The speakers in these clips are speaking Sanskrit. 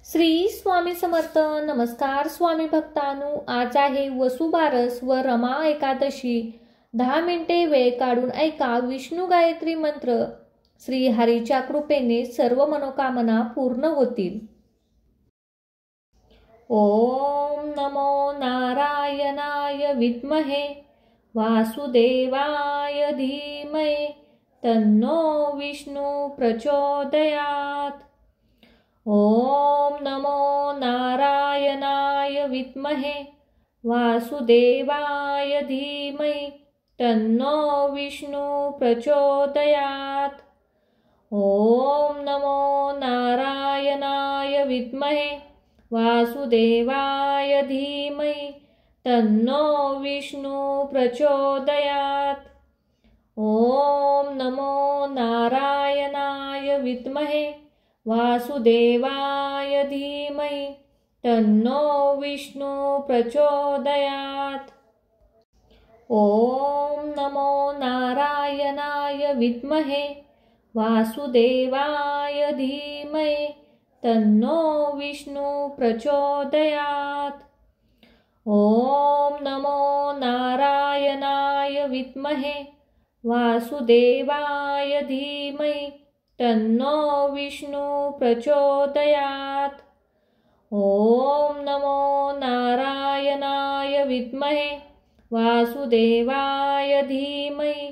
श्री स्वामी समर्थ. नमस्कार स्वामी भक्तांनो, आज आहे वसुबारस व रमा एकादशी. 10 मिनिटे वेळ काढून ऐका विष्णू गायत्री मंत्र. श्री हरीच्या कृपेने सर्व मनोकामना पूर्ण होतील. ओम नमो नारायणाय विद्महे वासुदेवाय धीमहि तन्नो विष्णु प्रचोदयात्. ओम नमो नारायणाय विद्महे वासुदेवाय धीमहि तन्नो विष्णु प्रचोदयात्. ओम नमो नारायणाय विद्महे वासुदेवाय धीमहि तन्नो विष्णु प्रचोदयात्. ओम नमो नारायणाय विद्महे वासुदेवाय धीमहि तन्नो विष्णु प्रचोदयात्. ओम नमो नारायणाय विद्महे वासुदेवाय धीमहि तन्नो विष्णु प्रचोदयात्. ओम नमो नारायणाय विद्महे वासुदेवाय धीमहि तन्नो विष्णु प्रचोदयात्. ओम नमो नारायणाय विद्महे वासुदेवाय धीमहि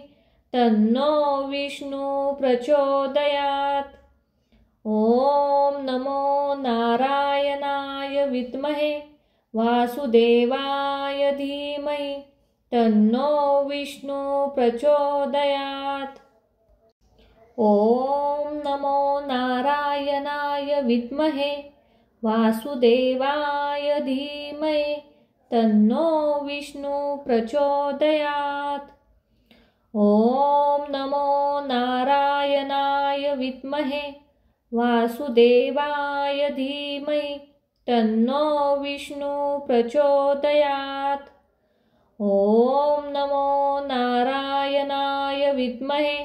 तन्नो विष्णु प्रचोदयात्. ओम नमो नारायणाय विद्महे वासुदेवाय धीमहि तन्नो विष्णु प्रचोदयात्. ओम नमो नारायणाय विद्महे वासुदेवाय धीमहि तन्नो विष्णु प्रचोदयात्. ओम नमो नारायणाय विद्महे वासुदेवाय धीमहि तन्नो विष्णु प्रचोदयात्. ओम नमो नारायणाय विद्महे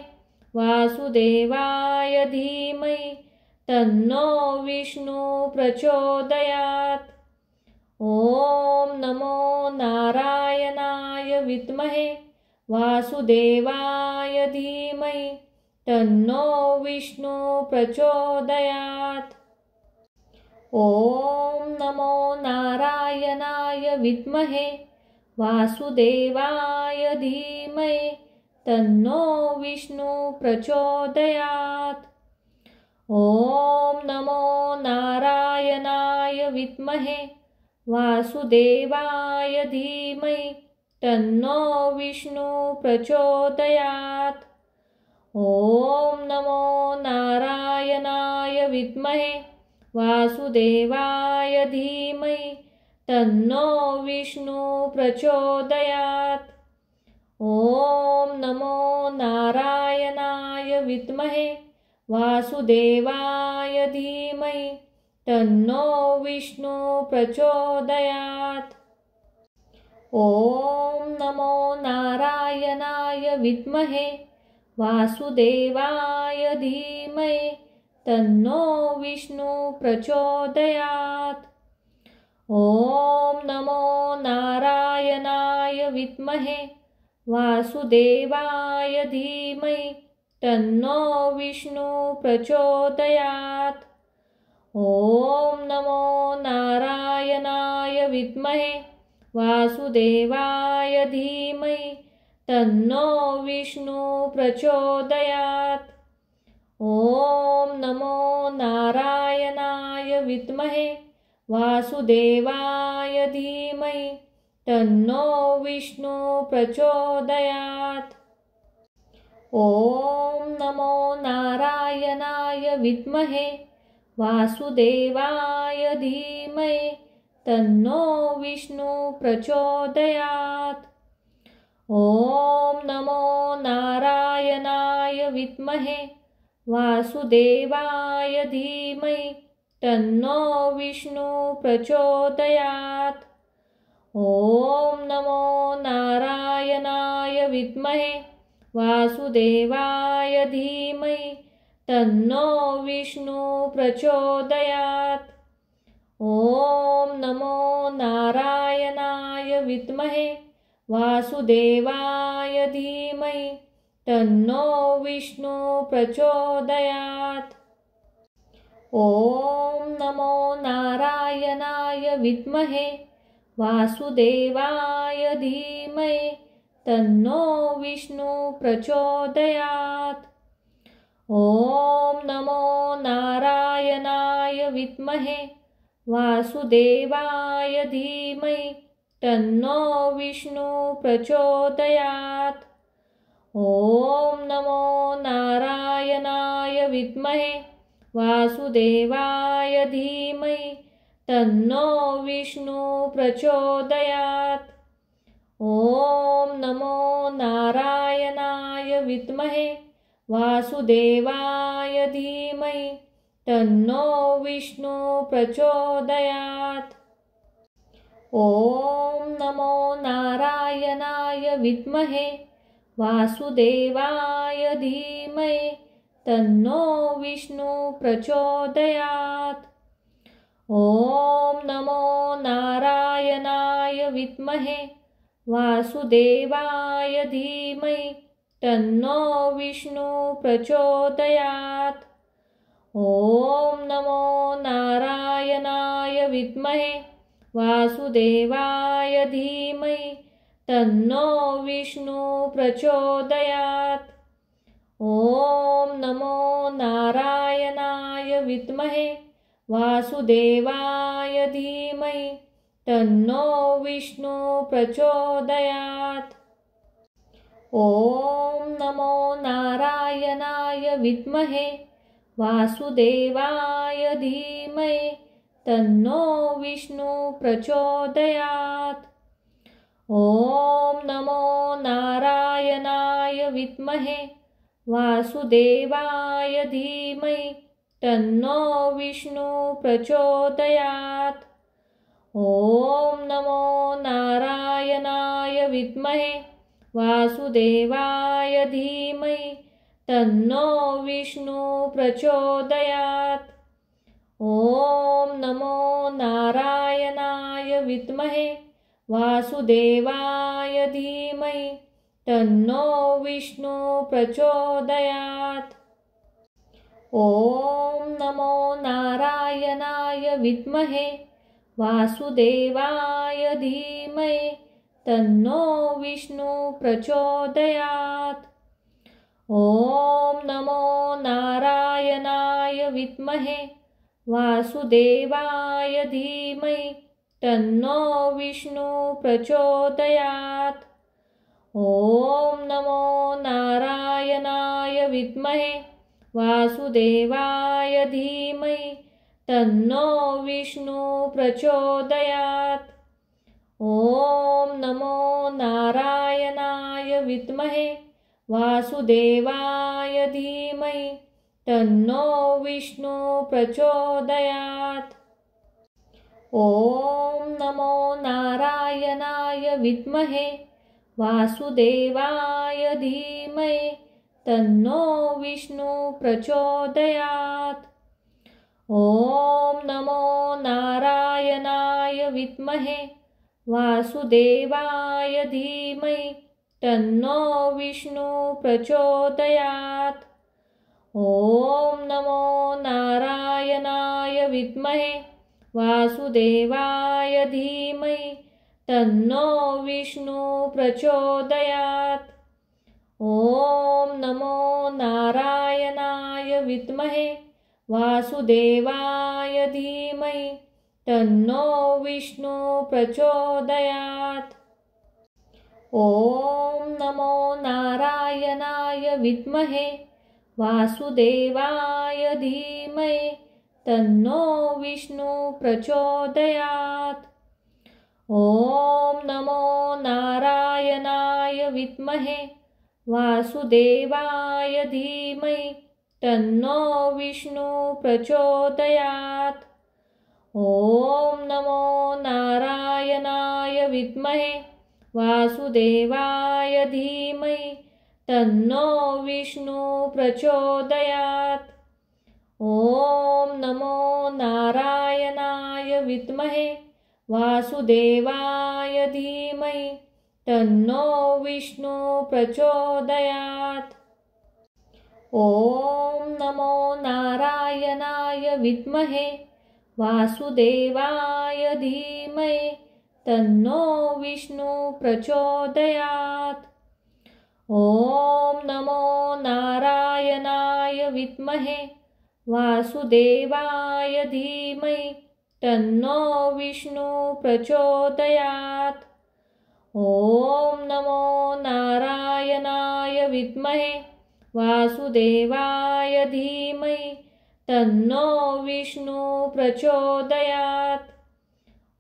वासुदेवाय धीमहि तन्नो विष्णु प्रचोदयात्. ओम नमो नारायणाय विद्महे वासुदेवाय धीमहि तन्नो विष्णु प्रचोदयात्. ओम नमो नारायणाय विद्महे वासुदेवाय धीमहि तन्नो विष्णु प्रचोदयात्. ओम नमो नारायणाय विद्महे वासुदेवाय धीमहि तन्नो विष्णु प्रचोदयात्. ओम नमो नारायणाय विद्महे वासुदेवाय धीमहि तन्नो विष्णु प्रचोदयात्. ओम नमो नारायणाय विद्महे वासुदेवाय धीमहि तन्नो विष्णु प्रचोदयात्. ओम नमो नारायणाय विद्महे वासुदेवाय धीमहि तन्नो विष्णु प्रचोदयात्. ओम नमो नारायणाय विद्महे वासुदेवाय धीमहि तन्नो विष्णु प्रचोदयात्. ओम नमो नारायणाय विद्महे वासुदेवाय धीमहि तन्नो विष्णु प्रचोदयात्. ओम नमो नारायणाय विद्महे वासुदेवाय धीमहि तन्नो विष्णु प्रचोदयात्. ओम नमो नारायणाय विद्महे वासुदेवाय धीमहि तन्नो विष्णु प्रचोदयात्. ओम नमो नारायणाय विद्महे वासुदेवाय धीमहि तन्नो विष्णु प्रचोदयात्. ओम नमो नारायणाय विद्महे वासुदेवाय धीमहि तन्नो विष्णु प्रचोदयात्. ॐ नमो नारायणाय विद्महे वासुदेवाय धीमहि तन्नो विष्णु प्रचोदयात्। ॐ नमो नारायणाय विद्महे वासुदेवाय धीमहि तन्नो विष्णु प्रचोदयात्। ॐ नमो नारायणाय विद्महे वासुदेवाय धीमहि तन्नो विष्णु प्रचोदयात्। ॐ नमो नारायणाय विद्महे वासुदेवाय धीमहि तन्नो विष्णु प्रचोदयात्। ॐ नमो नारायणाय विद्महे वासुदेवाय धीमहि तन्नो विष्णु प्रचोदयात्। ॐ नमो नारायणाय विद्महे वासुदेवाय धीमहि तन्नो विष्णु प्रचोदयात्। ॐ नमो नारायणाय विद्महे वासुदेवाय धीमहि तन्नो विष्णु प्रचोदयात्। ॐ नमो नारायणाय विद्महे वासुदेवाय धीमहि तन्नो विष्णु प्रचोदयात्। ॐ नमो नारायणाय विद्महे वासुदेवाय धीमहि तन्नो विष्णु प्रचोदयात्। ॐ नमो नारायणाय विद्महे वासुदेवाय धीमहि तन्नो विष्णु प्रचोदयात्। ॐ नमो नारायणाय विद्महे वासुदेवाय धीमहि तन्नो विष्णु प्रचोदयात्। ॐ नमो नारायणाय विद्महे वासुदेवाय धीमहि तन्नो विष्णु प्रचोदयात्। ॐ नमो नारायणाय विद्महे वासुदेवाय धीमहि तन्नो विष्णु प्रचोदयात्। ॐ नमो नारायणाय विद्महे वासुदेवाय धीमहि तन्नो विष्णु प्रचोदयात्। ॐ नमो नारायणाय विद्महे वासुदेवाय धीमहि तन्नो विष्णु प्रचोदयात्। ॐ नमो नारायणाय विद्महे वासुदेवाय धीमहि तन्नो विष्णु प्रचोदयात्। ॐ नमो नारायणाय विद्महे वासुदेवाय धीमहि तन्नो विष्णु प्रचोदयात्। ॐ नमो नारायणाय विद्महे वासुदेवाय धीमहि तन्नो विष्णु प्रचोदयात्। ॐ नमो नारायणाय विद्महे वासुदेवाय धीमहि तन्नो विष्णु प्रचोदयात्। ॐ नमो नारायणाय विद्महे वासुदेवाय धीमहि तन्नो विष्णु प्रचोदयात्। ॐ नमो नारायणाय विद्महे वासुदेवाय धीमहि तन्नो विष्णु प्रचोदयात्। ॐ नमो नारायणाय विद्महे वासुदेवाय धीमहि तन्नो विष्णु प्रचोदयात्। ॐ नमो नारायणाय विद्महे वासुदेवाय धीमहि तन्नो विष्णु प्रचोदयात्। ॐ नमो नारायणाय विद्महे वासुदेवाय धीमहि तन्नो विष्णु प्रचोदयात्। ॐ नमो नारायणाय विद्महे वासुदेवाय धीमहि तन्नो विष्णु प्रचोदयात्। ॐ नमो नारायणाय विद्महे वासुदेवाय धीमहि तन्नो विष्णु प्रचोदयात्। ॐ नमो नारायणाय विद्महे वासुदेवाय धीमहि तन्नो विष्णु प्रचोदयात्। ॐ नमो नारायणाय विद्महे वासुदेवाय धीमहि तन्नो विष्णु प्रचोदयात्।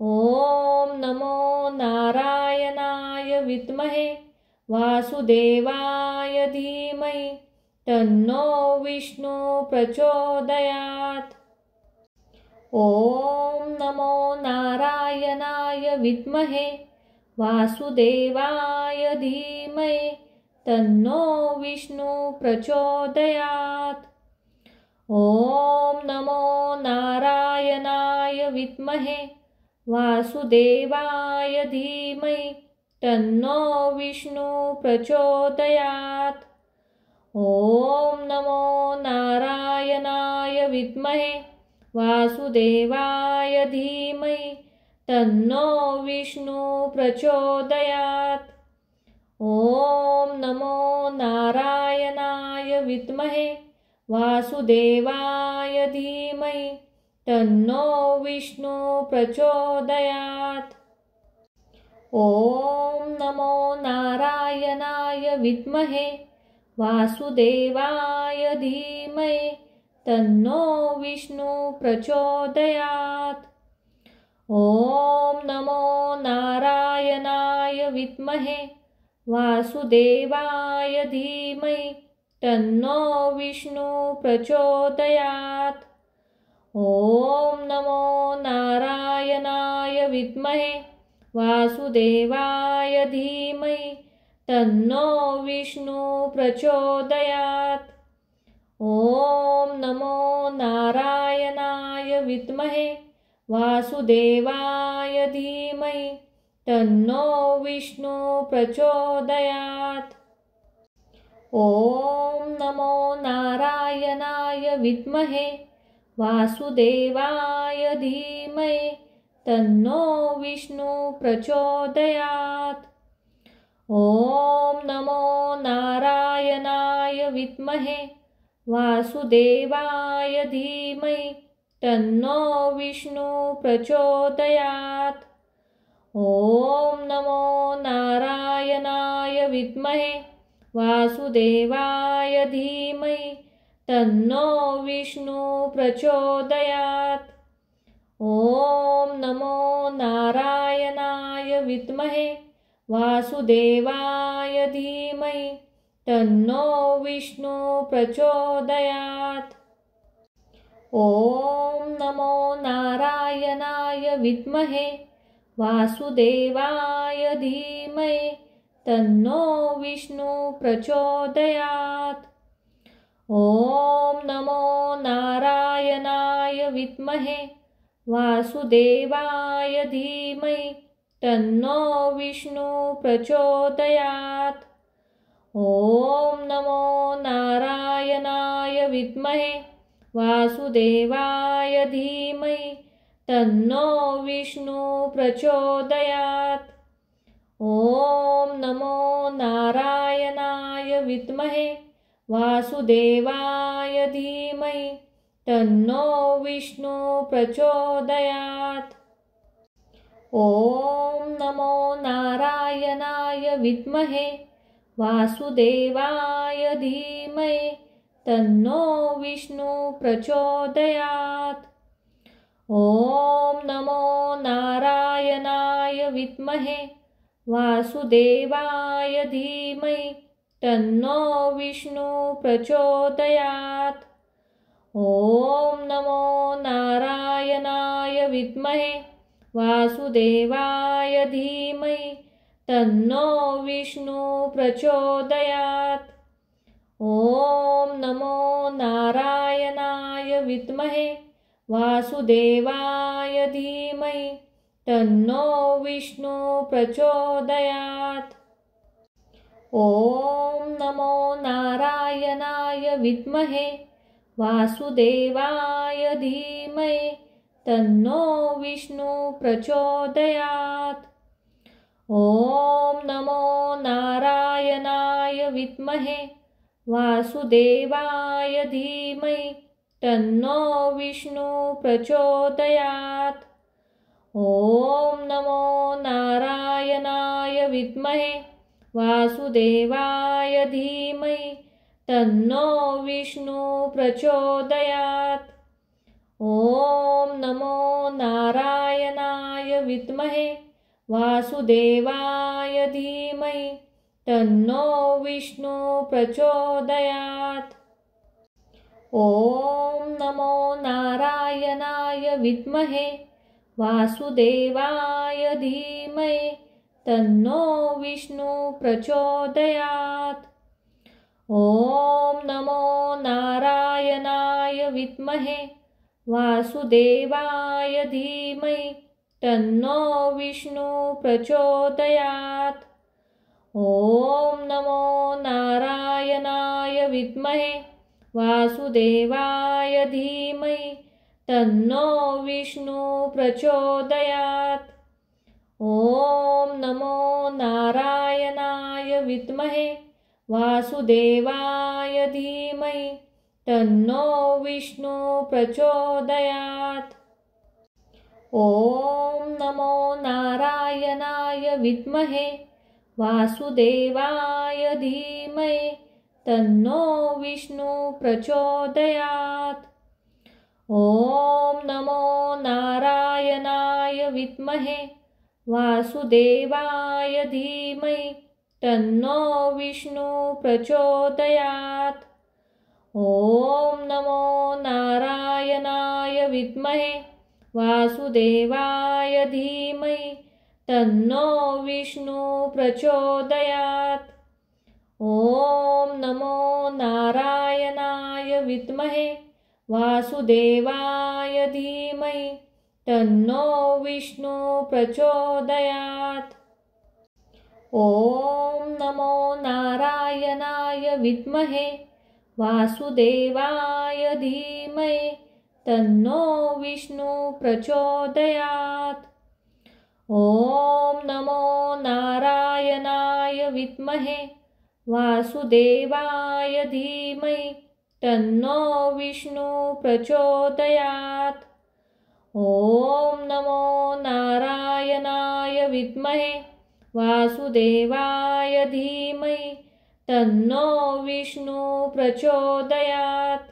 ॐ नमो नारायणाय विद्महे वासुदेवाय धीमहि तन्नो विष्णु प्रचोदयात्। ॐ नमो नारायणाय विद्महे वासुदेवाय धीमहि तन्नो विष्णु प्रचोदयात्। ॐ नमो नारायणाय विद्महे वासुदेवाय धीमहि तन्नो विष्णु प्रचोदयात्। ॐ नमो नारायणाय विद्महे वासुदेवाय धीमहि तन्नो विष्णु प्रचोदयात्। ॐ नमो नारायणाय विद्महे वासुदेवाय धीमहि तन्नो विष्णु प्रचोदयात्। ॐ नमो नारायणाय विद्महे वासुदेवाय धीमहि तन्नो विष्णु प्रचोदयात्। ॐ नमो नारायणाय विद्महे वासुदेवाय धीमहि तन्नो विष्णु प्रचोदयात्। ॐ नमो नारायणाय विद्महे वासुदेवाय धीमहि तन्नो विष्णु प्रचोदयात्। ॐ नमो नारायणाय विद्महे वासुदेवाय धीमहि तन्नो विष्णु प्रचोदयात्। ॐ नमो नारायणाय विद्महे वासुदेवाय धीमहि तन्नो विष्णु प्रचोदयात्। ॐ नमो नारायणाय विद्महे वासुदेवाय धीमहि तन्नो विष्णु प्रचोदयात्। ॐ नमो नारायणाय विद्महे वासुदेवाय धीमहि तन्नो विष्णु प्रचोदयात्। ॐ नमो नारायणाय विद्महे वासुदेवाय धीमहि तन्नो विष्णु प्रचोदयात्। ॐ नमो नारायणाय विद्महे वासुदेवाय धीमहि तन्नो विष्णु प्रचोदयात्। ॐ नमो नारायणाय विद्महे वासुदेवाय धीमहि तन्नो विष्णु प्रचोदयात्। ॐ नमो नारायणाय विद्महे वासुदेवाय धीमहि तन्नो विष्णु प्रचोदयात्। ॐ नमो नारायणाय विद्महे वासुदेवाय धीमहि तन्नो विष्णु प्रचोदयात्। ॐ नमो नारायणाय विद्महे वासुदेवाय धीमहि तन्नो विष्णु प्रचोदयात्। ॐ नमो नारायणाय विद्महे वासुदेवाय धीमहि तन्नो विष्णु प्रचोदयात्। ॐ नमो नारायणाय विद्महे वासुदेवाय धीमहि तन्नो विष्णु प्रचोदयात्। ॐ नमो नारायणाय विद्महे वासुदेवाय धीमहि धीमहि तन्नो विष्णु प्रचोदयात्। ॐ नमो नारायणाय विद्महे वासुदेवाय धीमहि तन्नो विष्णु प्रचोदयात्। ॐ नमो नारायणाय विद्महे वासुदेवाय धीमहि तन्नो विष्णु प्रचोदयात्। ॐ नमो नारायणाय विद्महे वासुदेवाय धीमहि तन्नो विष्णु प्रचोदयात्। ॐ नमो नारायणाय विद्महे वासुदेवाय धीमहि तन्नो विष्णु प्रचोदयात्। ॐ नमो नारायणाय विद्महे वासुदेवाय धीमहि तन्नो विष्णु प्रचोदयात्। ॐ नमो नारायणाय विद्महे वासुदेवाय धीमहि तन्नो विष्णु प्रचोदयात्। ॐ नमो नारायणाय विद्महे वासुदेवाय धीमहि तन्नो विष्णु प्रचोदयात्। ॐ नमो नारायणाय विद्महे वासुदेवाय धीमहि तन्नो विष्णु प्रचोदयात्। ॐ नमो नारायणाय विद्महे वासुदेवाय धीमहि तन्नो विष्णु प्रचोदयात्। ॐ नमो नारायणाय विद्महे वासुदेवाय धीमहि तन्नो विष्णु प्रचोदयात्। ॐ नमो नारायणाय विद्महे वासुदेवाय धीमहि तन्नो विष्णु प्रचोदयात्। ॐ नमो नारायणाय विद्महे वासुदेवाय धीमहि तन्नो विष्णु प्रचोदयात्। ॐ नमो नारायणाय विद्महे वासुदेवाय धीमहि तन्नो विष्णु प्रचोदयात्। ॐ नमो नारायणाय विद्महे वासुदेवाय धीमहि तन्नो विष्णु प्रचोदयात्। ॐ नमो नारायणाय विद्महे वासुदेवाय धीमहि तन्नो विष्णु प्रचोदयात्।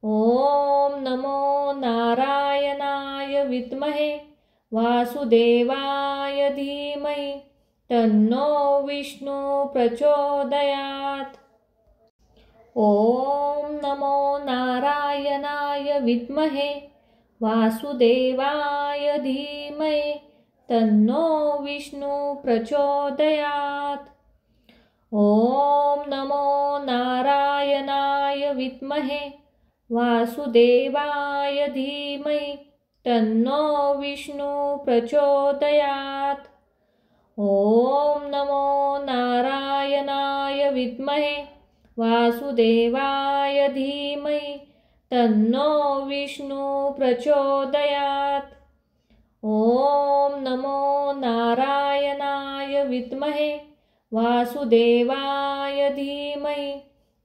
ॐ नमो नारायणाय विद्महे वासुदेवाय धीमहि तन्नो विष्णु प्रचोदयात्। ॐ नमो नारायणाय विद्महे वासुदेवाय धीमहि तन्नो विष्णु प्रचोदयात्। ॐ नमो नारायणाय विद्महे वासुदेवाय धीमहि तन्नो विष्णु प्रचोदयात्। ॐ नमो नारायणाय विद्महे वासुदेवाय धीमहि तन्नो विष्णु प्रचोदयात्। ॐ नमो नारायणाय विद्महे वासुदेवाय धीमहि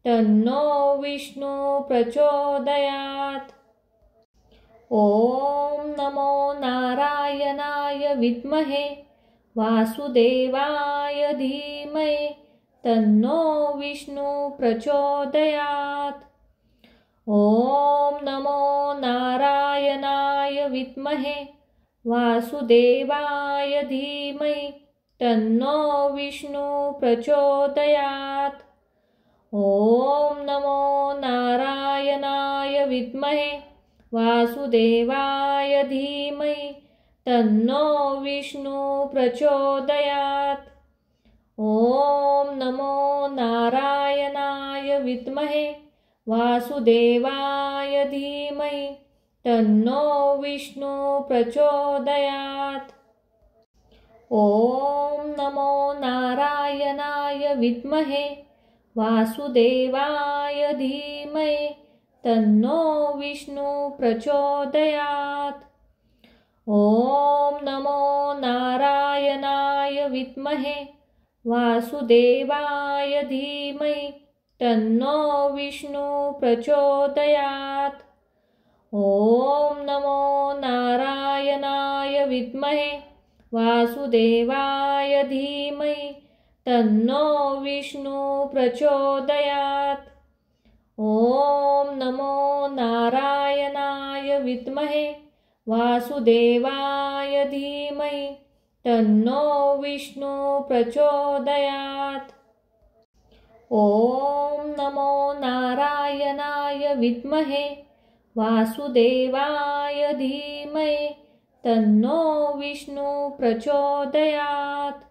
तन्नो विष्णु प्रचोदयात्। ॐ नमो नारायणाय विद्महे वासुदेवाय धीमहि तन्नो विष्णु प्रचोदयात्। ॐ नमो नारायणाय विद्महे वासुदेवाय धीमहि तन्नो विष्णु प्रचोदयात्। ॐ नमो नारायणाय विद्महे वासुदेवाय धीमहि तन्नो विष्णु प्रचोदयात्। ॐ नमो नारायणाय विद्महे वासुदेवाय धीमहि तन्नो विष्णु प्रचोदयात्। ॐ नमो नारायणाय विद्महे वासुदेवाय धीमहि तन्नो विष्णु प्रचोदयात्। ॐ नमो नारायणाय विद्महे वासुदेवाय धीमहि तन्नो विष्णु प्रचोदयात्। ॐ नमो नारायणाय विद्महे वासुदेवाय धीमहि तन्नो विष्णु प्रचोदयात्। ॐ नमो नारायणाय विद्महे वासुदेवाय धीमहि तन्नो विष्णु प्रचोदयात्। ॐ नमो नारायणाय विद्महे वासुदेवाय धीमहि तन्नो विष्णु प्रचोदयात्।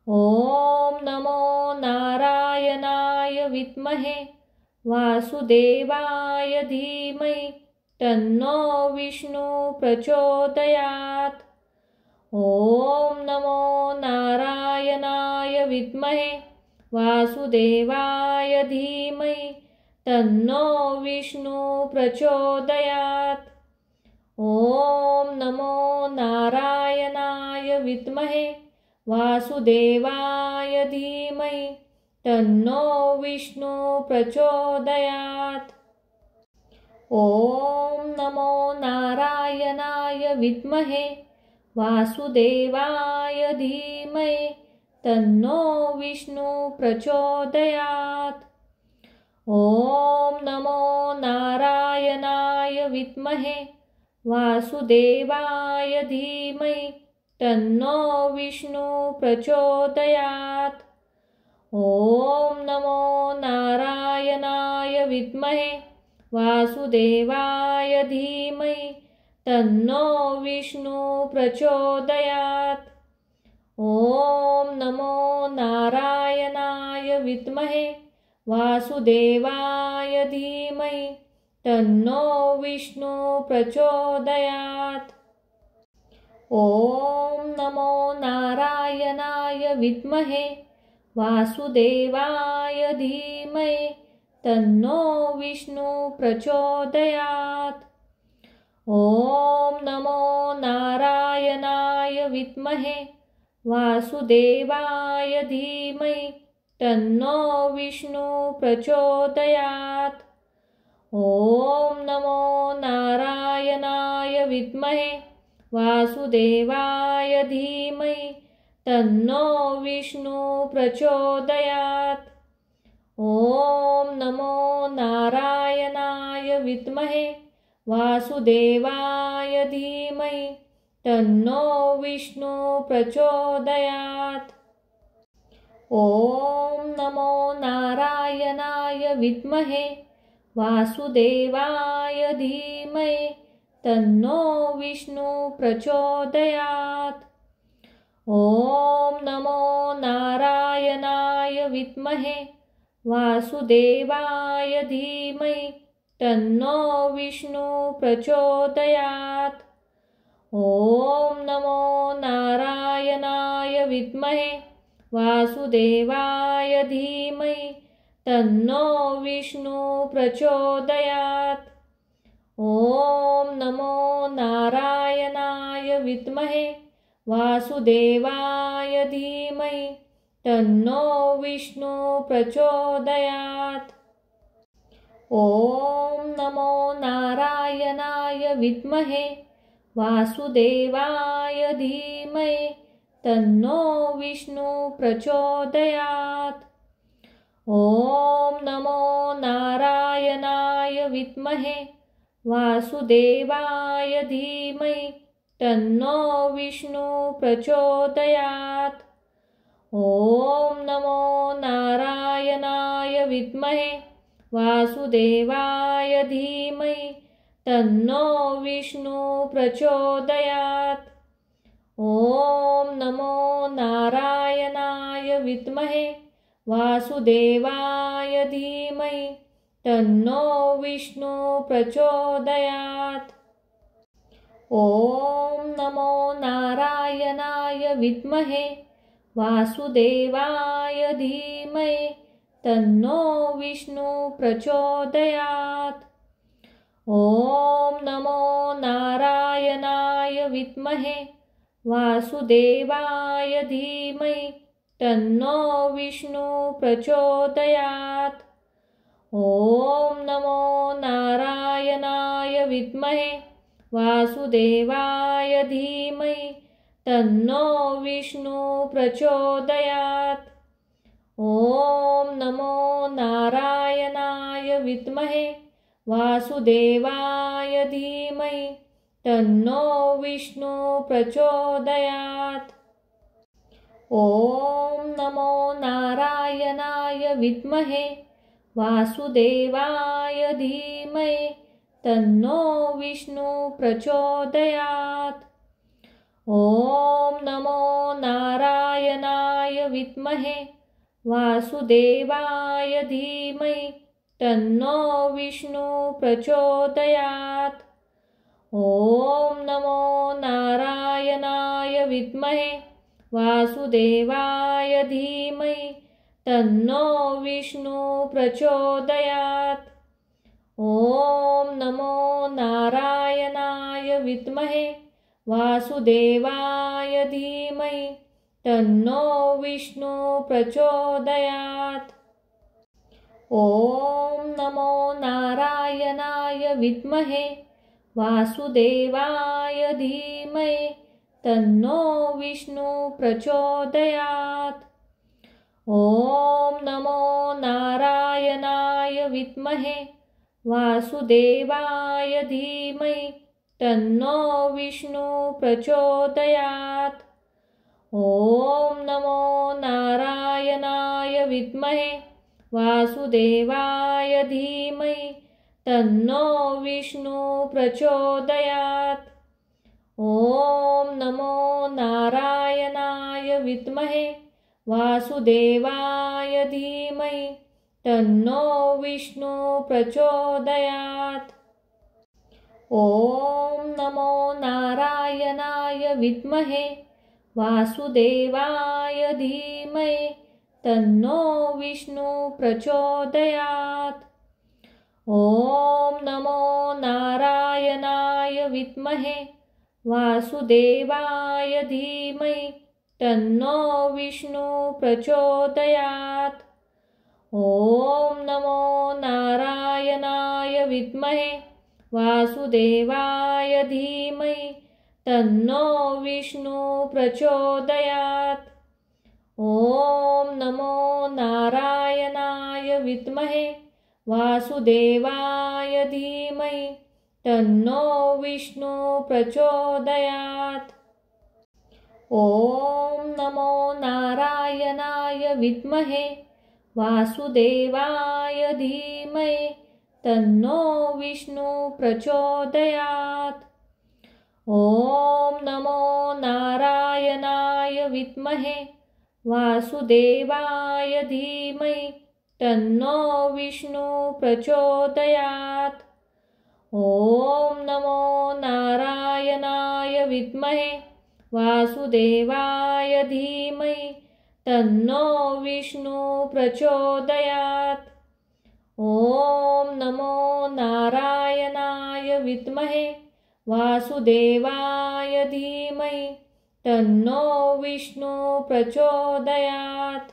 ॐ नमो नारायणाय विद्महे वासुदेवाय धीमहि तन्नो विष्णु प्रचोदयात्। ॐ नमो नारायणाय विद्महे वासुदेवाय धीमहि तन्नो विष्णु प्रचोदयात्। ॐ नमो नारायणाय विद्महे वासुदेवाय धीमहि तन्नो विष्णु प्रचोदयात्। ॐ नमो नारायणाय विद्महे वासुदेवाय धीमहि तन्नो विष्णु प्रचोदयात्। ॐ नमो नारायणाय विद्महे वासुदेवाय धीमहि तन्नो विष्णु प्रचोदयात्। ॐ नमो नारायणाय विद्महे वासुदेवाय धीमहि तन्नो विष्णु प्रचोदयात्। ॐ नमो नारायणाय विद्महे वासुदेवाय धीमहि तन्नो विष्णु प्रचोदयात्। ॐ नमो नारायणाय विद्महे वासुदेवाय धीमहि तन्नो विष्णु प्रचोदयात्। ॐ नमो नारायणाय विद्महे वासुदेवाय धीमहि तन्नो विष्णु प्रचोदयात्। ॐ नमो नारायणाय विद्महे वासुदेवाय धीमहि तन्नो विष्णु प्रचोदयात्। ॐ नमो नारायणाय विद्महे वासुदेवाय धीमहि तन्नो विष्णु प्रचोदयात्। ॐ नमो नारायणाय विद्महे वासुदेवाय धीमहि तन्नो विष्णु प्रचोदयात्। ॐ नमो नारायणाय विद्महे वासुदेवाय धीमहि तन्नो विष्णु प्रचोदयात्। ॐ नमो नारायणाय विद्महे वासुदेवाय धीमहि तन्नो विष्णु प्रचोदयात्। ॐ नमो नारायणाय विद्महे वासुदेवाय धीमहि तन्नो विष्णु प्रचोदयात्। ॐ नमो नारायणाय विद्महे वासुदेवाय धीमहि तन्नो विष्णु प्रचोदयात्। ॐ नमो नारायणाय विद्महे वासुदेवाय धीमहि तन्नो विष्णु प्रचोदयात्। ॐ नमो नारायणाय विद्महे वासुदेवाय धीमहि तन्नो विष्णु प्रचोदयात्। ॐ नमो नारायणाय विद्महे वासुदेवाय धीमहि तन्नो विष्णु प्रचोदयात्। ॐ नमो नारायणाय विद्महे वासुदेवाय धीमहि तन्नो विष्णु प्रचोदयात्। ॐ नमो नारायणाय विद्महे वासुदेवाय धीमहि तन्नो विष्णु प्रचोदयात्। ॐ नमो नारायणाय विद्महे वासुदेवाय धीमहि तन्नो विष्णु प्रचोदयात्। ॐ नमो नारायणाय विद्महे वासुदेवाय धीमहि तन्नो विष्णु प्रचोदयात्। ॐ नमो नारायणाय विद्महे वासुदेवाय धीमहि तन्नो विष्णु प्रचोदयात्। ॐ नमो नारायणाय विद्महे वासुदेवाय धीमहि तन्नो विष्णु प्रचोदयात्। ॐ नमो नारायणाय विद्महे वासुदेवाय धीमहि तन्नो विष्णु प्रचोदयात्। ॐ नमो नारायणाय विद्महे वासुदेवाय धीमहि तन्नो विष्णु प्रचोदयात्। ॐ नमो नारायणाय विद्महे वासुदेवाय धीमहि तन्नो विष्णु प्रचोदयात्। ॐ नमो नारायणाय विद्महे वासुदेवाय धीमहि तन्नो विष्णु प्रचोदयात्। ॐ नमो नारायणाय विद्महे वासुदेवाय धीमहि तन्नो विष्णु प्रचोदयात्। ॐ नमो नारायणाय विद्महे वासुदेवाय धीमहि तन्नो विष्णु प्रचोदयात्। ॐ नमो नारायणाय विद्महे वासुदेवाय धीमहि तन्नो विष्णु प्रचोदयात्। ॐ नमो नारायणाय विद्महे वासुदेवाय धीमहि तन्नो विष्णु प्रचोदयात्। ॐ नमो नारायणाय विद्महे वासुदेवाय धीमहि तन्नो विष्णु प्रचोदयात्। ॐ नमो नारायणाय विद्महे वासुदेवाय धीमहि तन्नो विष्णु प्रचोदयात्। ॐ नमो नारायणाय विद्महे वासुदेवाय धीमहि तन्नो विष्णु प्रचोदयात्। ॐ नमो नारायणाय विद्महे वासुदेवाय धीमहि तन्नो विष्णु प्रचोदयात्। ॐ नमो नारायणाय विद्महे वासुदेवाय धीमहि तन्नो विष्णु प्रचोदयात्। ॐ नमो नारायणाय विद्महे वासुदेवाय धीमहि तन्नो विष्णु प्रचोदयात्।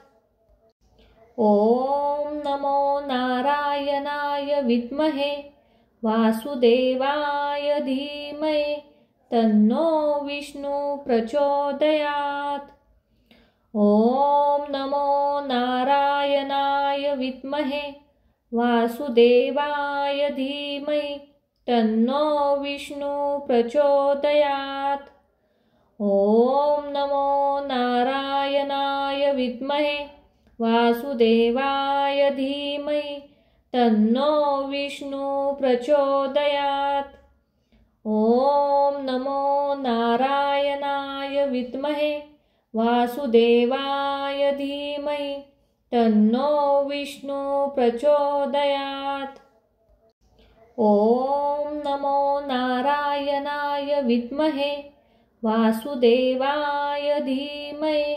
ॐ नमो नारायणाय विद्महे वासुदेवाय धीमहि तन्नो विष्णु प्रचोदयात्। ॐ नमो नारायणाय विद्महे वासुदेवाय धीमहि तन्नो विष्णु प्रचोदयात्। ॐ नमो नारायणाय विद्महे वासुदेवाय धीमहि तन्नो विष्णु प्रचोदयात्। ॐ नमो नारायणाय विद्महे वासुदेवाय धीमहि तन्नो विष्णु प्रचोदयात्। ॐ नमो नारायणाय विद्महे वासुदेवाय धीमहि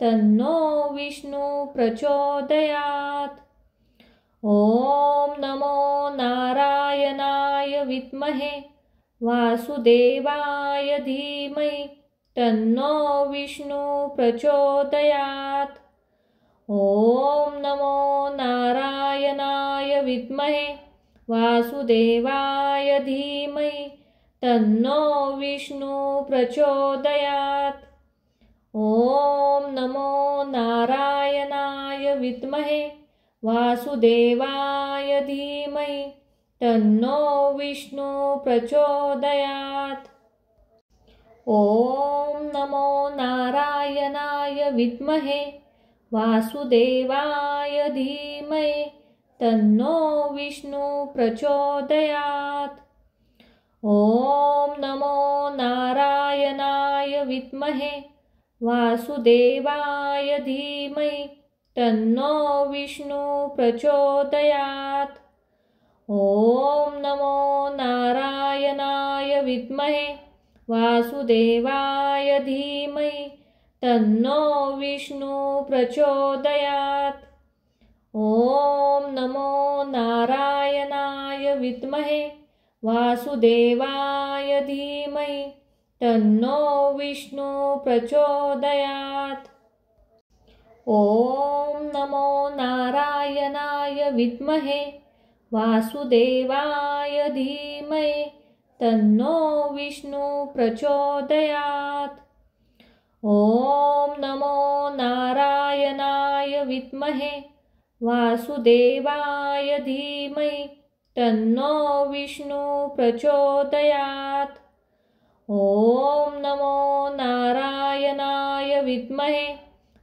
तन्नो विष्णु प्रचोदयात्। ॐ नमो नारायणाय विद्महे वासुदेवाय धीमहि तन्नो विष्णु प्रचोदयात्। ॐ नमो नारायणाय विद्महे वासुदेवाय धीमहि तन्नो विष्णु प्रचोदयात्। ॐ नमो नारायणाय विद्महे वासुदेवाय धीमहि तन्नो विष्णु प्रचोदयात्। ॐ नमो नारायणाय विद्महे वासुदेवाय धीमहि तन्नो विष्णु प्रचोदयात्। ॐ नमो नारायणाय विद्महे वासुदेवाय धीमहि तन्नो विष्णु प्रचोदयात्। ॐ नमो नारायणाय विद्महे वासुदेवाय धीमहि तन्नो विष्णु प्रचोदयात्। ॐ नमो नारायणाय विद्महे वासुदेवाय धीमहि तन्नो विष्णु प्रचोदयात्। ॐ नमो नारायणाय विद्महे वासुदेवाय धीमहि तन्नो विष्णु प्रचोदयात्। ॐ नमो नारायणाय विद्महे वासुदेवाय धीमहि तन्नो विष्णु प्रचोदयात्। ॐ नमो नारायणाय विद्महे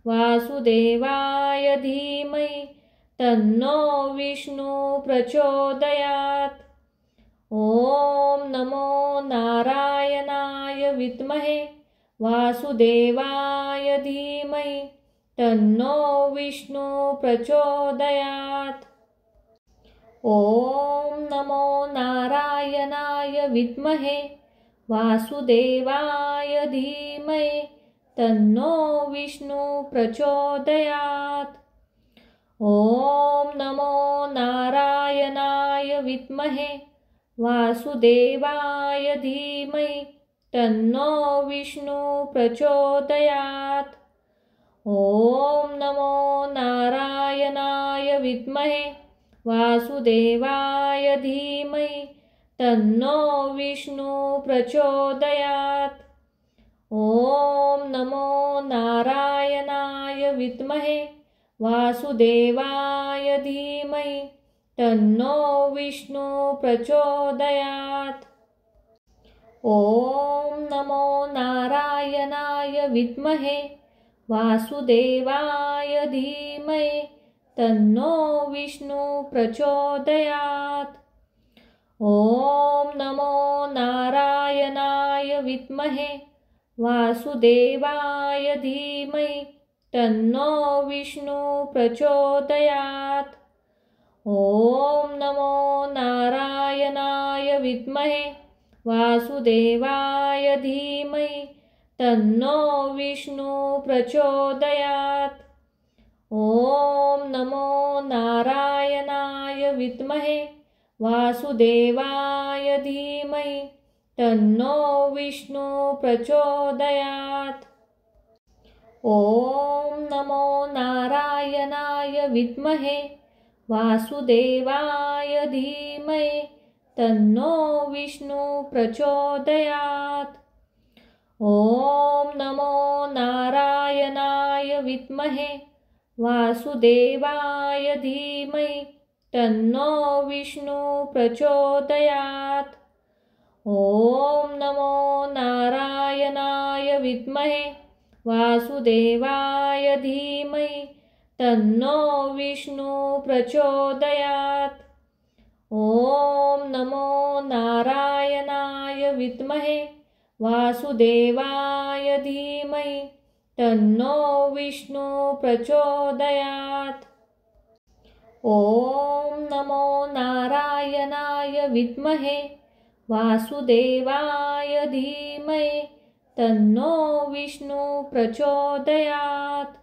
वासुदेवाय धीमहि तन्नो विष्णु प्रचोदयात्। ॐ नमो नारायणाय विद्महे वासुदेवाय धीमहि तन्नो विष्णु प्रचोदयात्। ॐ नमो नारायणाय विद्महे वासुदेवाय धीमहि तन्नो विष्णु प्रचोदयात्। ॐ नमो नारायणाय विद्महे वासुदेवाय धीमहि तन्नो विष्णु प्रचोदयात्। ॐ नमो नारायणाय विद्महे वासुदेवाय धीमहि तन्नो विष्णु प्रचोदयात्। ॐ नमो नारायणाय विद्महे वासुदेवाय धीमहि तन्नो विष्णु प्रचोदयात्। ॐ नमो नारायणाय विद्महे वासुदेवाय धीमहि तन्नो विष्णु प्रचोदयात्। ॐ नमो नारायणाय विद्महे वासुदेवाय धीमहि तन्नो विष्णु प्रचोदयात्। ॐ नमो नारायणाय विद्महे वासुदेवाय धीमहि तन्नो विष्णु प्रचोदयात्। ॐ नमो नारायणाय विद्महे वासुदेवाय धीमहि तन्नो विष्णु प्रचोदयात्। ॐ नमो नारायणाय विद्महे वासुदेवाय धीमहि तन्नो विष्णु प्रचोदयात्। ॐ नमो नारायणाय विद्महे वासुदेवाय धीमहि तन्नो विष्णु प्रचोदयात्। ॐ नमो नारायणाय विद्महे वासुदेवाय धीमहि तन्नो विष्णु प्रचोदयात्। ॐ नमो नारायणाय विद्महे वासुदेवाय धीमहि तन्नो विष्णु प्रचोदयात्। ॐ नमो नारायणाय विद्महे वासुदेवाय धीमहि तन्नो विष्णु प्रचोदयात्।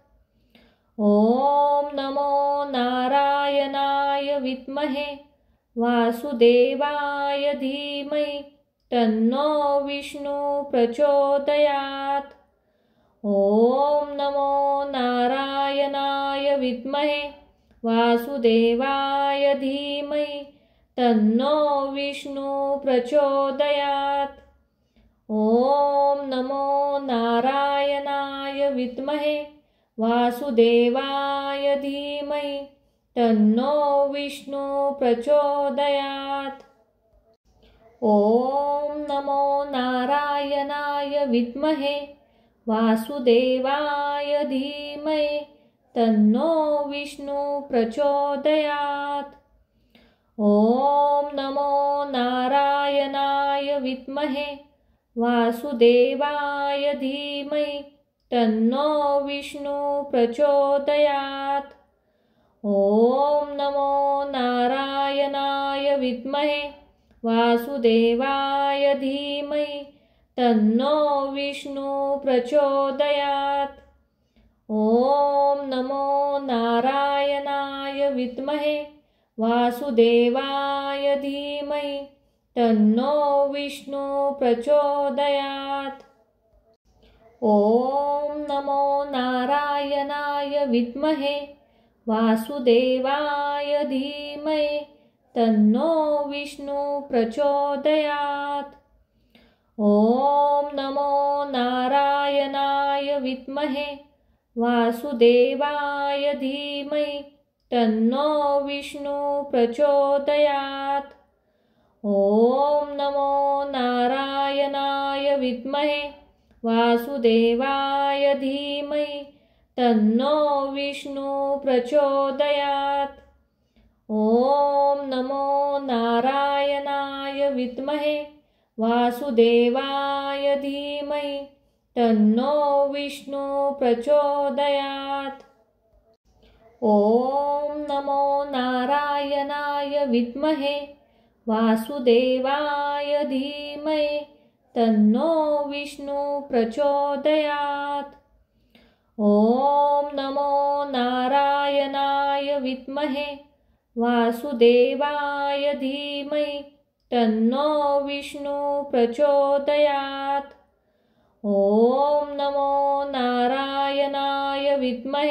ॐ नमो नारायणाय विद्महे वासुदेवाय धीमहि तन्नो विष्णु प्रचोदयात्। ॐ नमो नारायणाय विद्महे वासुदेवाय धीमहि तन्नो विष्णु प्रचोदयात्। ॐ नमो नारायणाय विद्महे वासुदेवाय धीमहि तन्नो विष्णु प्रचोदयात्। ॐ नमो नारायणाय विद्महे वासुदेवाय धीमहि तन्नो विष्णु प्रचोदयात्। ॐ नमो नारायणाय विद्महे वासुदेवाय धीमहि तन्नो विष्णु प्रचोदयात्। ॐ नमो नारायणाय विद्महे वासुदेवाय धीमहि तन्नो विष्णु प्रचोदयात्। ॐ नमो नारायणाय विद्महे वासुदेवाय धीमहि तन्नो विष्णु प्रचोदयात्। ॐ नमो नारायणाय विद्महे वासुदेवाय धीमहि तन्नो विष्णु प्रचोदयात्। ॐ नमो नारायणाय विद्महे वासुदेवाय धीमहि तन्नो विष्णु प्रचोदयात्। ॐ नमो नारायणाय विद्महे वासुदेवाय धीमहि तन्नो विष्णु प्रचोदयात्। ॐ नमो नारायणाय विद्महे वासुदेवाय धीमहि तन्नो विष्णु प्रचोदयात्। ॐ नमो नारायणाय विद्महे वासुदेवाय धीमहि तन्नो विष्णु प्रचोदयात्। ॐ नमो नारायणाय विद्महे वासुदेवाय धीमहि तन्नो विष्णु प्रचोदयात्। ॐ नमो नारायणाय विद्महे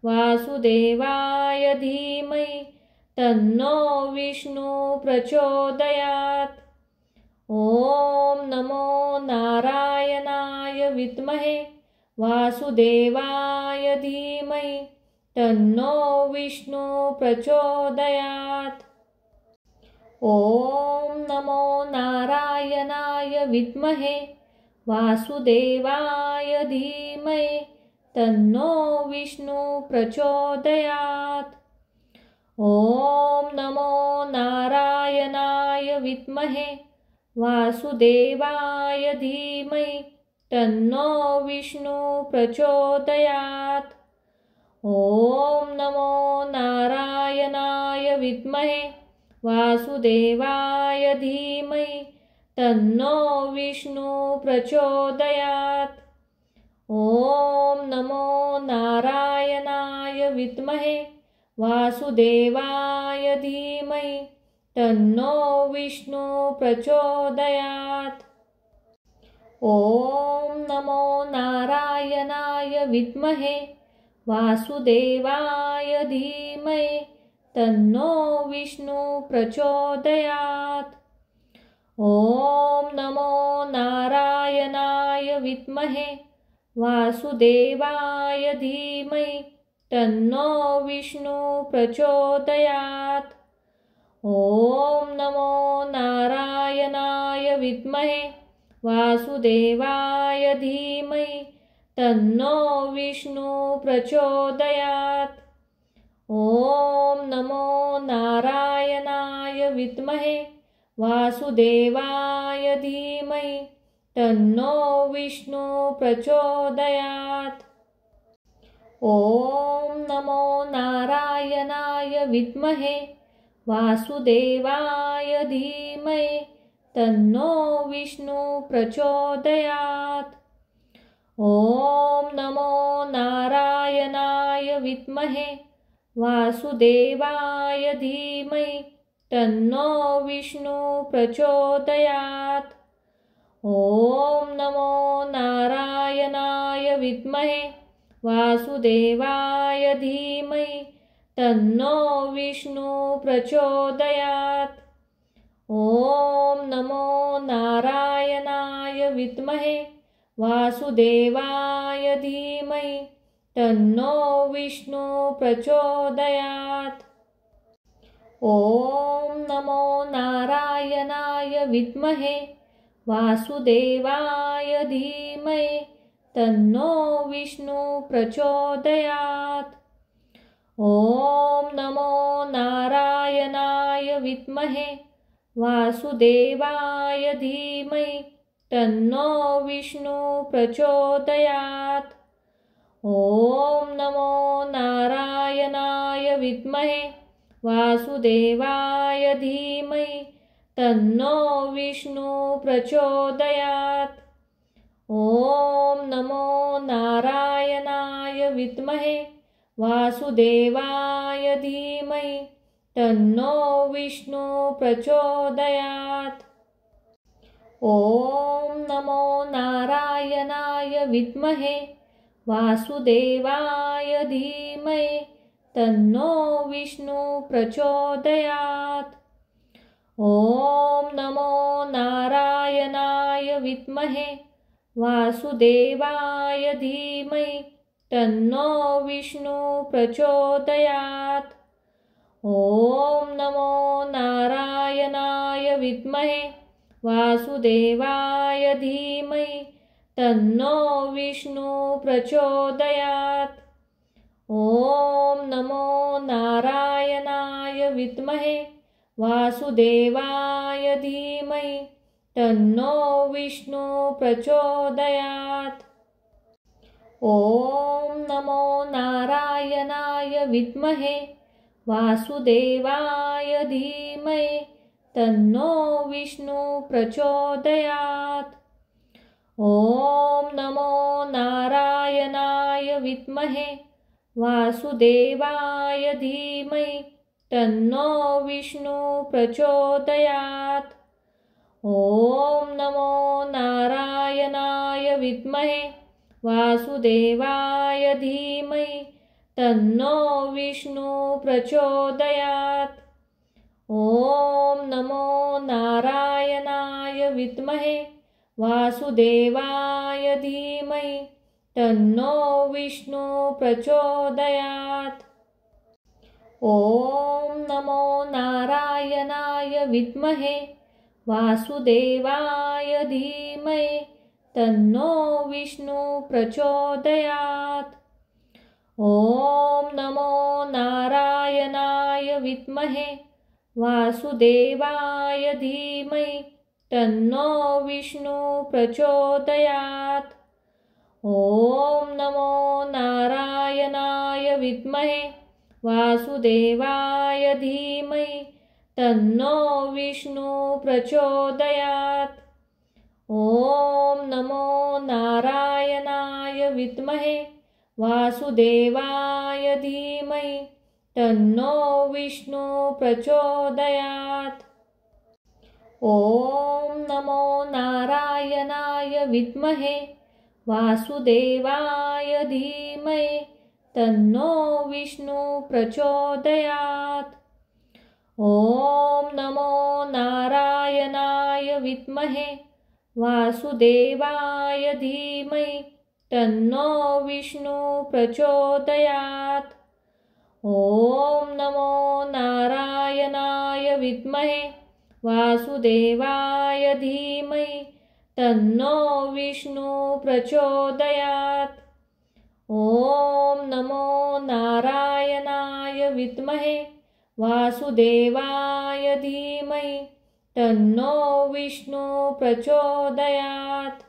वासुदेवाय धीमहि तन्नो विष्णु प्रचोदयात्। ॐ नमो नारायणाय विद्महे वासुदेवाय धीमहि तन्नो विष्णु प्रचोदयात्। ॐ नमो नारायणाय विद्महे वासुदेवाय धीमहि तन्नो विष्णु प्रचोदयात्। ॐ नमो नारायणाय विद्महे वासुदेवाय धीमहि तन्नो विष्णु प्रचोदयात्। ॐ नमो नारायणाय विद्महे वासुदेवाय धीमहि तन्नो विष्णु प्रचोदयात्। ॐ नमो नारायणाय विद्महे वासुदेवाय धीमहि तन्नो विष्णु प्रचोदयात्। ॐ नमो नारायणाय विद्महे वासुदेवाय धीमहि तन्नो विष्णु प्रचोदयात्। ॐ नमो नारायणाय विद्महे वासुदेवाय धीमहि तन्नो विष्णु प्रचोदयात्। ॐ नमो नारायणाय विद्महे वासुदेवाय धीमहि तन्नो विष्णु प्रचोदयात्। ॐ नमो नारायणाय विद्महे वासुदेवाय धीमहि तन्नो विष्णु प्रचोदयात्। ॐ नमो नारायणाय विद्महे वासुदेवाय धीमहि तन्नो विष्णु प्रचोदयात्। ॐ नमो नारायणाय विद्महे वासुदेवाय धीमहि तन्नो विष्णु प्रचोदयात्। ॐ नमो नारायणाय विद्महे वासुदेवाय धीमहि तन्नो विष्णु प्रचोदयात्। ॐ नमो नारायणाय विद्महे वासुदेवाय धीमहि तन्नो विष्णु प्रचोदयात्। ॐ नमो नारायणाय विद्महे वासुदेवाय धीमहि तन्नो विष्णु प्रचोदयात्। ॐ नमो नारायणाय विद्महे वासुदेवाय धीमहि तन्नो विष्णु प्रचोदयात्। ॐ नमो नारायणाय विद्महे वासुदेवाय धीमहि तन्नो विष्णु प्रचोदयात्। ॐ नमो नारायणाय विद्महे वासुदेवाय धीमहि तन्नो विष्णु प्रचोदयात्। ॐ नमो नारायणाय विद्महे वासुदेवाय धीमहि तन्नो विष्णु प्रचोदयात्। ॐ नमो नारायणाय विद्महे वासुदेवाय धीमहि तन्नो विष्णु प्रचोदयात्। ॐ नमो नारायणाय विद्महे वासुदेवाय धीमहि तन्नो विष्णु प्रचोदयात्। ॐ नमो नारायणाय विद्महे वासुदेवाय धीमहि तन्नो विष्णु प्रचोदयात्। ॐ नमो नारायणाय विद्महे वासुदेवाय धीमहि तन्नो विष्णु प्रचोदयात्। ॐ नमो नारायणाय विद्महे वासुदेवाय धीमहि तन्नो विष्णु प्रचोदयात्। ॐ नमो नारायणाय विद्महे वासुदेवाय धीमहि तन्नो विष्णु प्रचोदयात्। ॐ नमो नारायणाय विद्महे वासुदेवाय धीमहि तन्नो विष्णु प्रचोदयात्। ॐ नमो नारायणाय विद्महे वासुदेवाय धीमहि तन्नो विष्णु प्रचोदयात्। ॐ नमो नारायणाय विद्महे वासुदेवाय धीमहि तन्नो विष्णु प्रचोदयात्। ॐ नमो नारायणाय विद्महे वासुदेवाय धीमहि तन्नो विष्णु प्रचोदयात्। ॐ नमो नारायणाय विद्महे वासुदेवाय धीमहि तन्नो विष्णु प्रचोदयात्। ॐ नमो नारायणाय विद्महे वासुदेवाय धीमहि तन्नो विष्णु प्रचोदयात्। ॐ नमो नारायणाय विद्महे वासुदेवाय धीमहि तन्नो विष्णु प्रचोदयात्। ॐ नमो नारायणाय विद्महे वासुदेवाय धीमहि तन्नो विष्णु प्रचोदयात्। ॐ नमो नारायणाय विद्महे वासुदेवाय धीमहि तन्नो विष्णु प्रचोदयात्।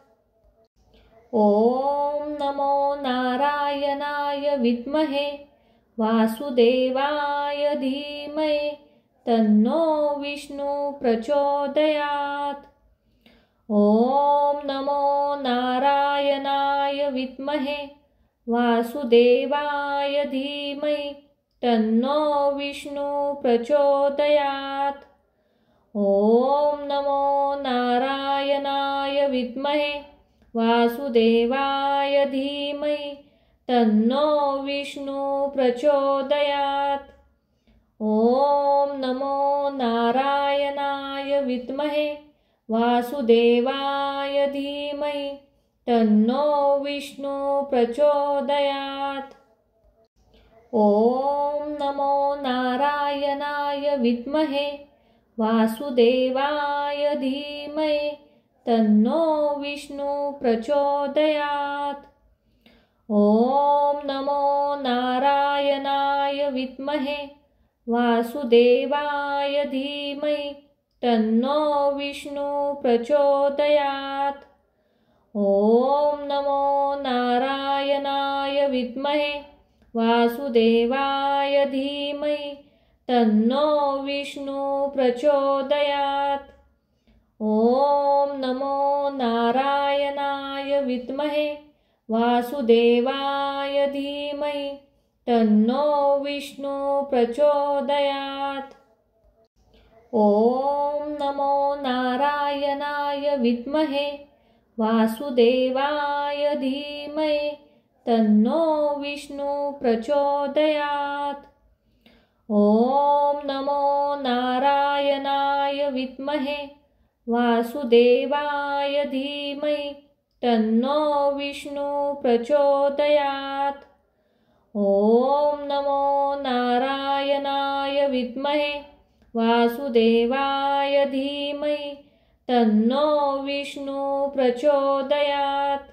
ॐ नमो नारायणाय नारायणाय विद्महे वासुदेवाय धीमहि तन्नो विष्णु प्रचोदयात्। ॐ नमो नारायणाय विद्महे वासुदेवाय धीमहि तन्नो विष्णु प्रचोदयात्। ॐ नमो नारायणाय विद्महे वासुदेवाय धीमहि तन्नो विष्णु प्रचोदयात्। ॐ नमो नारायणाय विद्महे वासुदेवाय धीमहि तन्नो विष्णु प्रचोदयात्। ॐ नमो नारायणाय विद्महे वासुदेवाय धीमहि तन्नो विष्णु प्रचोदयात्। ॐ नमो नारायणाय विद्महे वासुदेवाय धीमहि तन्नो विष्णु प्रचोदयात्। ॐ नमो नारायणाय विद्महे वासुदेवाय धीमहि तन्नो विष्णु प्रचोदयात्। ॐ नमो नारायणाय विद्महे वासुदेवाय धीमहि तन्नो विष्णु प्रचोदयात्। ॐ नमो नारायणाय विद्महे वासुदेवाय धीमहि तन्नो विष्णु प्रचोदयात्। ॐ नमो नारायणाय विद्महे वासुदेवाय धीमहि तन्नो विष्णु प्रचोदयात्। ॐ नमो नारायणाय विद्महे वासुदेवाय धीमहि तन्नो विष्णु प्रचोदयात्।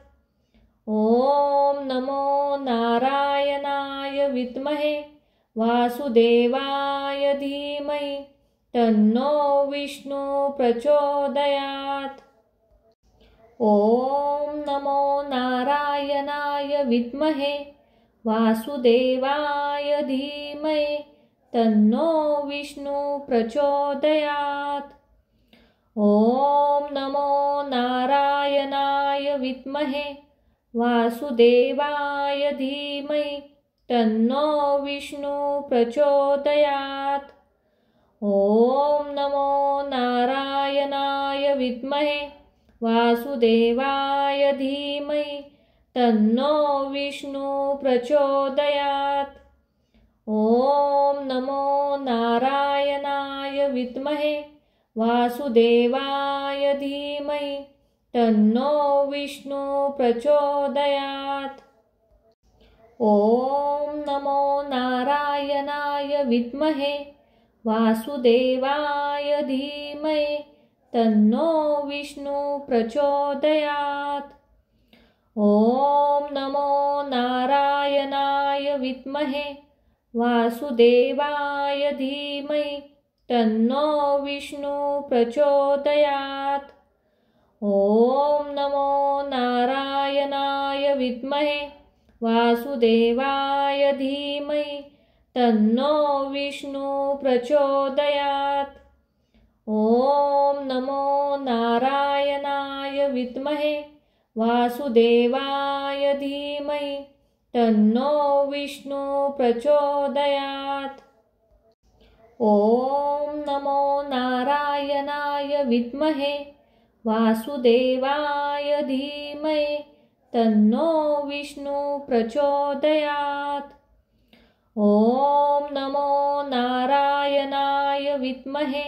ॐ नमो नारायणाय विद्महे वासुदेवाय धीमहि तन्नो विष्णु प्रचोदयात्। ॐ नमो नारायणाय विद्महे वासुदेवाय धीमहि तन्नो विष्णु प्रचोदयात्। ॐ नमो नारायणाय विद्महे वासुदेवाय धीमहि तन्नो विष्णु प्रचोदयात्। ॐ नमो नारायणाय विद्महे वासुदेवाय धीमहि तन्नो विष्णु प्रचोदयात्। ॐ नमो नारायणाय विद्महे वासुदेवाय धीमहि तन्नो विष्णु प्रचोदयात्। ॐ नमो नारायणाय विद्महे वासुदेवाय धीमहि तन्नो विष्णु प्रचोदयात्। ॐ नमो नारायणाय विद्महे वासुदेवाय धीमहि तन्नो विष्णु प्रचोदयात्। ॐ नमो नारायणाय विद्महे वासुदेवाय धीमहि तन्नो विष्णु प्रचोदयात्। ॐ नमो नारायणाय विद्महे वासुदेवाय धीमहि तन्नो विष्णु प्रचोदयात्। ॐ नमो नारायणाय विद्महे वासुदेवाय धीमहि तन्नो विष्णु प्रचोदयात्। ॐ नमो नारायणाय विद्महे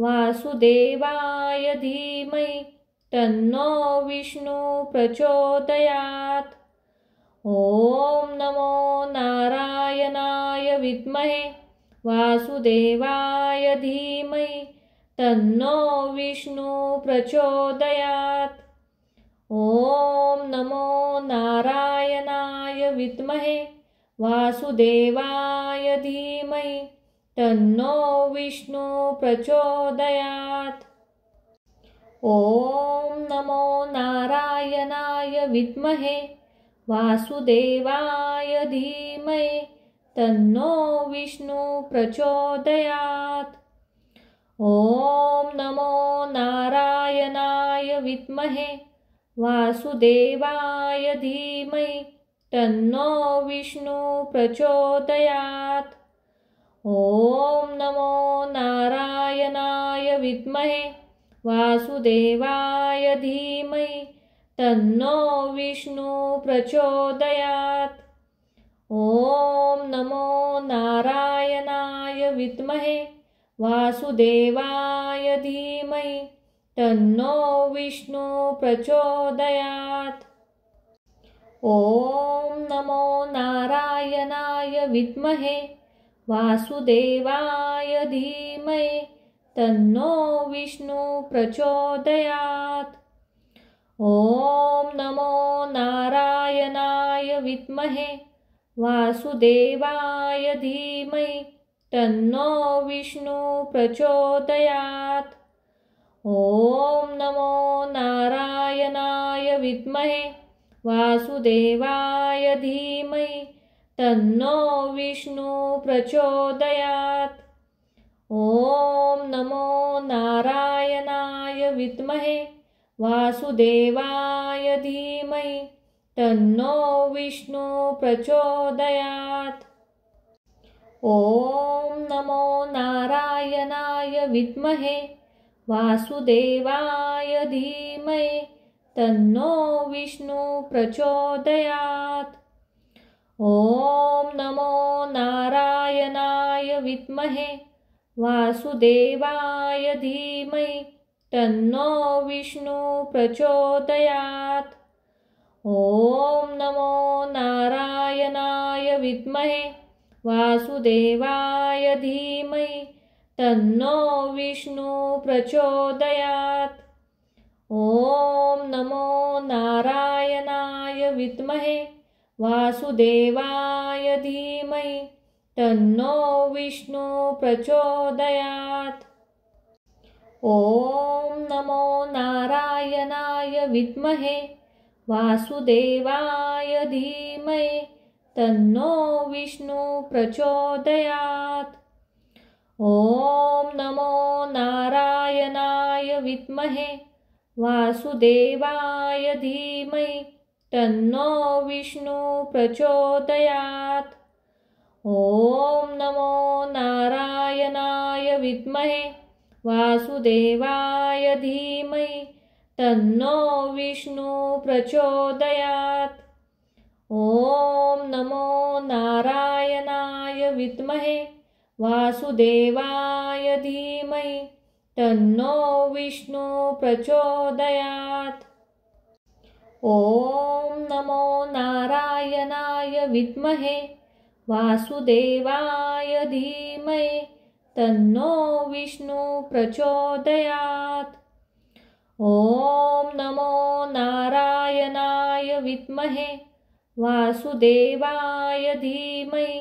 वासुदेवाय धीमहि तन्नो विष्णु प्रचोदयात्। ॐ नमो नारायणाय विद्महे वासुदेवाय धीमहि तन्नो विष्णु प्रचोदयात्। ॐ नमो नारायणाय विद्महे वासुदेवाय धीमहि तन्नो विष्णु प्रचोदयात्। ॐ नमो नारायणाय विद्महे वासुदेवाय धीमहि तन्नो विष्णु प्रचोदयात्। ॐ नमो नारायणाय विद्महे वासुदेवाय धीमहि तन्नो विष्णु प्रचोदयात्। ॐ नमो नारायणाय विद्महे वासुदेवाय धीमहि तन्नो विष्णु प्रचोदयात्। ॐ नमो नारायणाय विद्महे वासुदेवाय धीमहि तन्नो विष्णु प्रचोदयात्। ॐ नमो नारायणाय विद्महे वासुदेवाय धीमहि तन्नो विष्णु प्रचोदयात्। ॐ नमो नारायणाय विद्महे वासुदेवाय धीमहि तन्नो विष्णु प्रचोदयात्। ॐ नमो नारायणाय विद्महे वासुदेवाय धीमहि तन्नो विष्णु प्रचोदयात्। ॐ नमो नारायणाय विद्महे वासुदेवाय धीमहि तन्नो विष्णु प्रचोदयात्। ॐ नमो नारायणाय विद्महे वासुदेवाय धीमहि तन्नो विष्णु प्रचोदयात्। ॐ नमो नारायणाय विद्महे वासुदेवाय धीमहि तन्नो विष्णु प्रचोदयात्। ॐ नमो नारायणाय विद्महे वासुदेवाय धीमहि तन्नो विष्णु प्रचोदयात्। ॐ नमो नारायणाय विद्महे वासुदेवाय धीमहि तन्नो विष्णु प्रचोदयात्। ॐ नमो नारायणाय विद्महे वासुदेवाय धीमहि तन्नो विष्णु प्रचोदयात्। ॐ नमो नारायणाय विद्महे वासुदेवाय धीमहि तन्नो विष्णु प्रचोदयात्। ॐ नमो नारायणाय विद्महे वासुदेवाय धीमहि तन्नो विष्णु प्रचोदयात्। ॐ नमो नारायणाय विद्महे वासुदेवाय धीमहि तन्नो विष्णु प्रचोदयात्। ॐ नमो नारायणाय विद्महे वासुदेवाय धीमहि तन्नो विष्णु प्रचोदयात्। ॐ नमो नारायणाय विद्महे वासुदेवाय धीमहि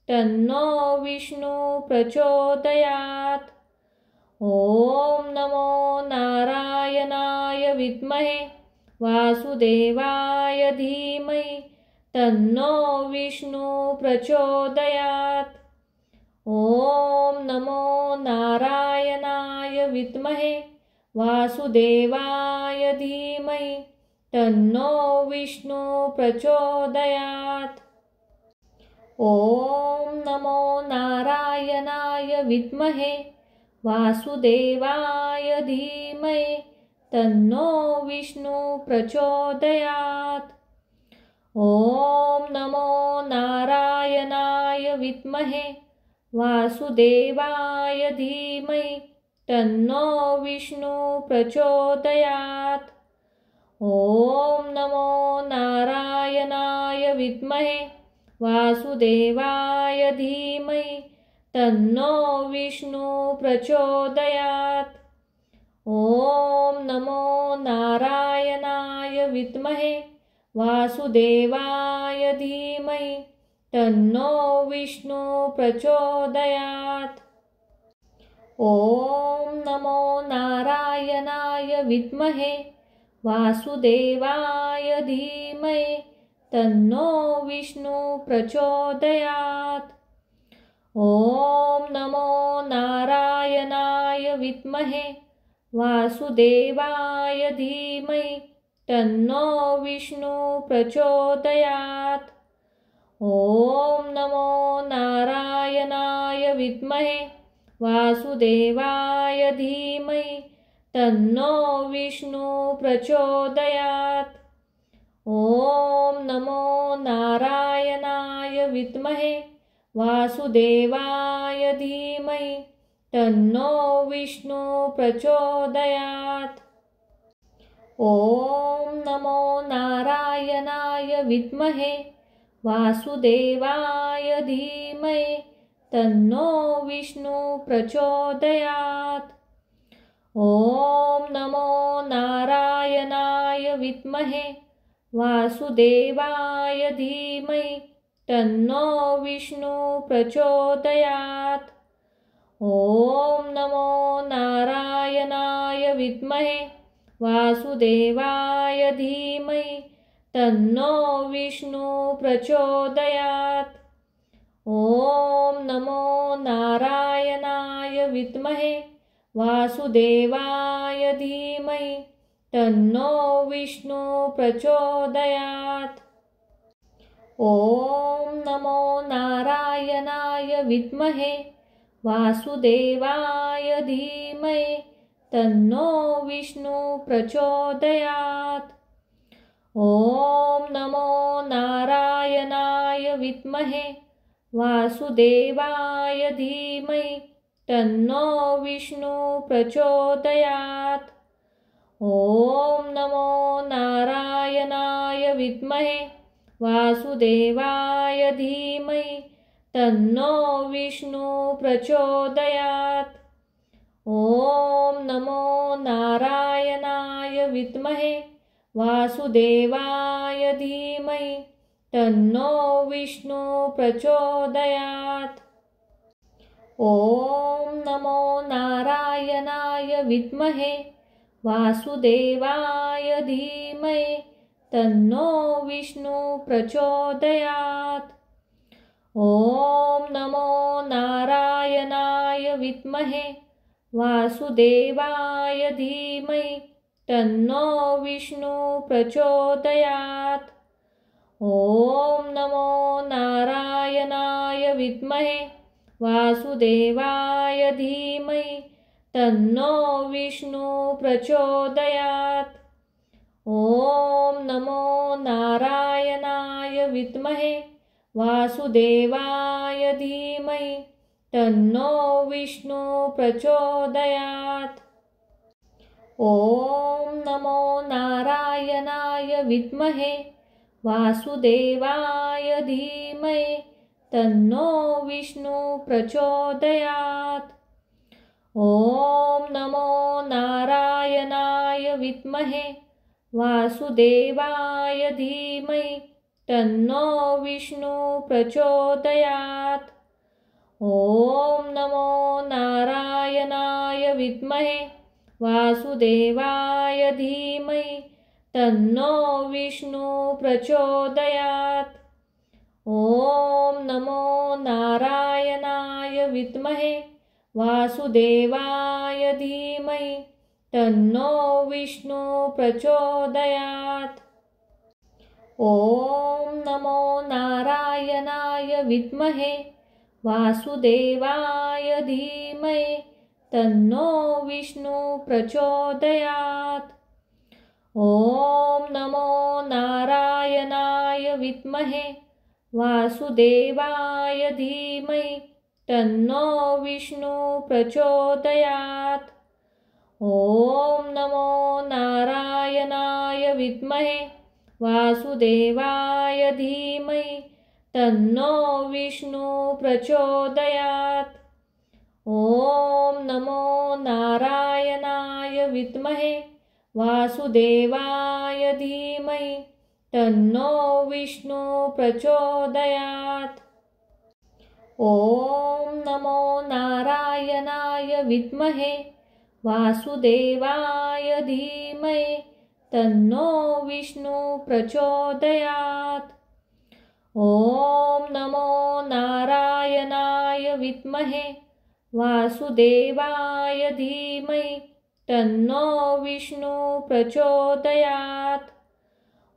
तन्नो विष्णु प्रचोदयात्। ॐ नमो नारायणाय विद्महे वासुदेवाय धीमहि तन्नो विष्णु प्रचोदयात्। ॐ नमो नारायणाय विद्महे वासुदेवाय धीमहि तन्नो विष्णु प्रचोदयात्। ॐ नमो नारायणाय विद्महे वासुदेवाय धीमहि तन्नो विष्णु प्रचोदयात्। ॐ नमो नारायणाय विद्महे वासुदेवाय धीमहि तन्नो विष्णु प्रचोदयात्। ॐ नमो नारायणाय विद्महे वासुदेवाय धीमहि तन्नो विष्णु प्रचोदयात्। ॐ नमो नारायणाय विद्महे वासुदेवाय धीमहि तन्नो विष्णु प्रचोदयात्। ॐ नमो नारायणाय विद्महे वासुदेवाय धीमहि तन्नो विष्णु प्रचोदयात्। ॐ नमो नारायणाय विद्महे वासुदेवाय धीमहि तन्नो विष्णु प्रचोदयात्। ॐ नमो नारायणाय विद्महे वासुदेवाय धीमहि तन्नो विष्णु प्रचोदयात्। ॐ नमो नारायणाय विद्महे वासुदेवाय धीमहि तन्नो विष्णु प्रचोदयात्। ॐ नमो नारायणाय विद्महे वासुदेवाय धीमहि तन्नो विष्णु प्रचोदयात्। ॐ नमो नारायणाय विद्महे वासुदेवाय धीमहि तन्नो विष्णु प्रचोदयात्। ॐ नमो नारायणाय विद्महे वासुदेवाय धीमहि तन्नो विष्णु प्रचोदयात्। ॐ नमो नारायणाय विद्महे वासुदेवाय धीमहि तन्नो विष्णु प्रचोदयात्। ॐ नमो नारायणाय विद्महे वासुदेवाय धीमहि तन्नो विष्णु प्रचोदयात्। ॐ नमो नारायणाय विद्महे वासुदेवाय धीमहि तन्नो विष्णु प्रचोदयात्। ॐ नमो नारायणाय विद्महे वासुदेवाय धीमहि तन्नो विष्णु प्रचोदयात्। ॐ नमो नारायणाय विद्महे वासुदेवाय धीमहि तन्नो विष्णु प्रचोदयात्। ॐ नमो नारायणाय विद्महे वासुदेवाय धीमहि तन्नो विष्णु प्रचोदयात्। ॐ नमो नारायणाय विद्महे वासुदेवाय धीमहि तन्नो विष्णु प्रचोदयात्। ॐ नमो नारायणाय विद्महे वासुदेवाय धीमहि तन्नो विष्णु प्रचोदयात्। ॐ नमो नारायणाय विद्महे वासुदेवाय धीमहि तन्नो विष्णु प्रचोदयात्। ॐ नमो नारायणाय विद्महे वासुदेवाय धीमहि तन्नो विष्णु प्रचोदयात्। ॐ नमो नारायणाय विद्महे वासुदेवाय धीमहि तन्नो विष्णु प्रचोदयात्। ॐ नमो नारायणाय विद्महे वासुदेवाय धीमहि तन्नो विष्णु प्रचोदयात्। ॐ नमो नारायणाय विद्महे वासुदेवाय धीमहि तन्नो विष्णु प्रचोदयात्। ॐ नमो नारायणाय विद्महे वासुदेवाय धीमहि तन्नो विष्णु प्रचोदयात्। ॐ नमो नारायणाय विद्महे वासुदेवाय धीमहि तन्नो विष्णु प्रचोदयात्। ॐ नमो नारायणाय विद्महे वासुदेवाय धीमहि तन्नो विष्णु प्रचोदयात्। ॐ नमो नारायणाय विद्महे वासुदेवाय धीमहि तन्नो विष्णु प्रचोदयात्। ॐ नमो नारायणाय विद्महे वासुदेवाय धीमहि तन्नो विष्णु प्रचोदयात्। ॐ नमो नारायणाय विद्महे वासुदेवाय धीमहि तन्नो विष्णु प्रचोदयात्।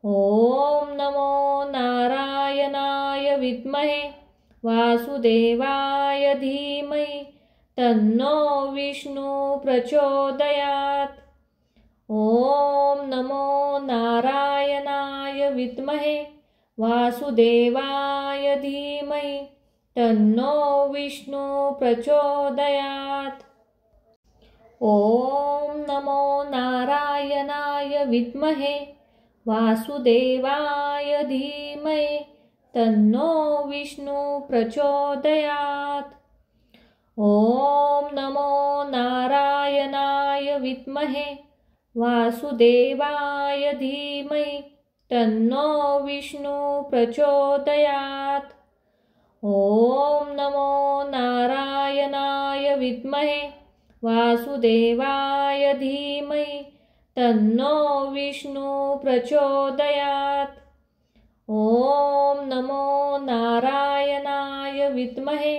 ॐ नमो नारायणाय विद्महे वासुदेवाय धीमहि तन्नो विष्णु प्रचोदयात्। ॐ नमो नारायणाय विद्महे वासुदेवाय धीमहि तन्नो विष्णु प्रचोदयात्। ॐ नमो नारायणाय विद्महे वासुदेवाय धीमहि तन्नो विष्णु प्रचोदयात्। ॐ नमो नारायणाय विद्महे वासुदेवाय धीमहि तन्नो विष्णु प्रचोदयात्। ॐ नमो नारायणाय विद्महे वासुदेवाय धीमहि तन्नो विष्णु प्रचोदयात्। ॐ नमो नारायणाय विद्महे